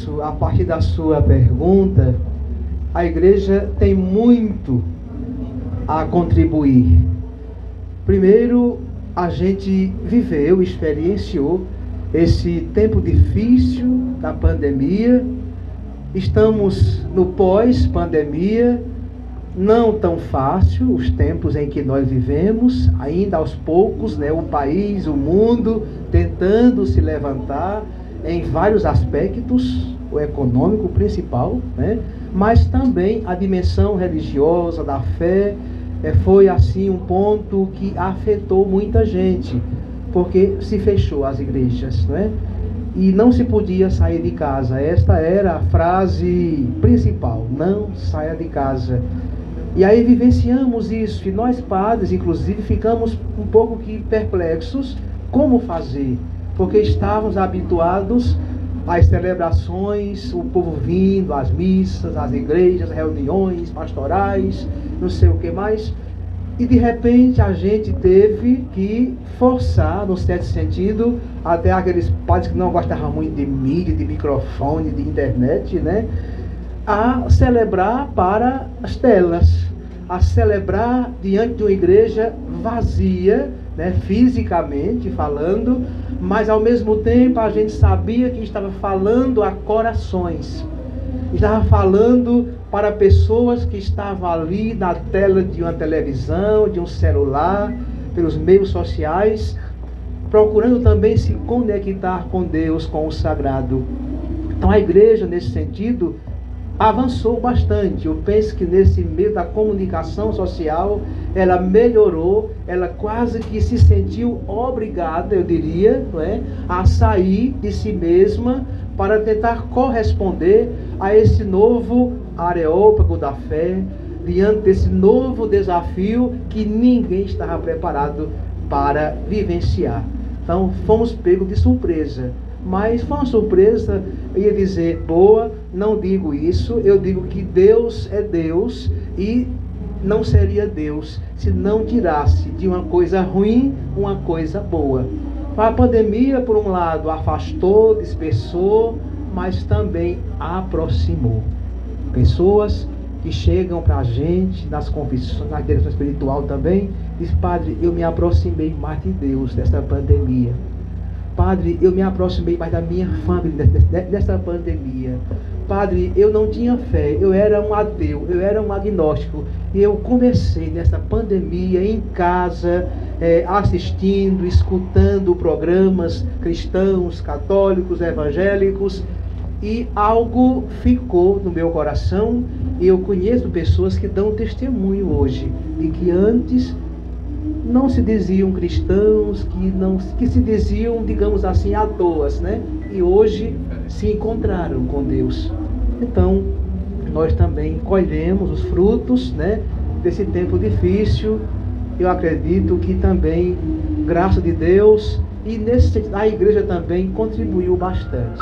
penso, a partir da sua pergunta, a igreja tem muito a contribuir. Primeiro, a gente viveu, experienciou esse tempo difícil da pandemia. Estamos no pós-pandemia, não tão fácil os tempos em que nós vivemos, ainda aos poucos, né, o país, o mundo tentando se levantar em vários aspectos, o econômico principal, né, mas também a dimensão religiosa da fé foi assim um ponto que afetou muita gente, porque se fechou as igrejas, né? E não se podia sair de casa. Esta era a frase principal: não saia de casa. E aí vivenciamos isso, e nós padres, inclusive, ficamos um pouco que perplexos como fazer, porque estávamos habituados às celebrações, o povo vindo, às missas, às igrejas, reuniões pastorais, não sei o que mais, e de repente a gente teve que forçar, no certo sentido, até aqueles padres que não gostavam muito de mídia, de microfone, de internet, né, a celebrar para as telas, a celebrar diante de uma igreja vazia, né, fisicamente falando, mas ao mesmo tempo a gente sabia que estava falando a corações, estava falando para pessoas que estavam ali na tela de uma televisão, de um celular, pelos meios sociais, procurando também se conectar com Deus, com o sagrado. Então a igreja, nesse sentido, avançou bastante. Eu penso que nesse meio da comunicação social, ela melhorou, ela quase que se sentiu obrigada, eu diria, não é, a sair de si mesma para tentar corresponder a esse novo areópago da fé, diante desse novo desafio que ninguém estava preparado para vivenciar. Então fomos pegos de surpresa. Mas foi uma surpresa, eu ia dizer, boa, não digo isso, eu digo que Deus é Deus e não seria Deus se não tirasse de uma coisa ruim uma coisa boa. A pandemia, por um lado, afastou, dispersou, mas também aproximou. Pessoas que chegam para a gente nas confissões, na direção espiritual também, diz: padre, eu me aproximei mais de Deus dessa pandemia. Padre, eu me aproximei mais da minha família nessa pandemia. Padre, eu não tinha fé, eu era um ateu, eu era um agnóstico. E eu comecei nessa pandemia em casa, assistindo, escutando programas cristãos, católicos, evangélicos. E algo ficou no meu coração. E eu conheço pessoas que dão testemunho hoje de que antes não se diziam cristãos, que se diziam, digamos assim, à toa, né? E hoje se encontraram com Deus. Então, nós também colhemos os frutos, né, desse tempo difícil. Eu acredito que também, graça de Deus, e nesse sentido, a igreja também contribuiu bastante.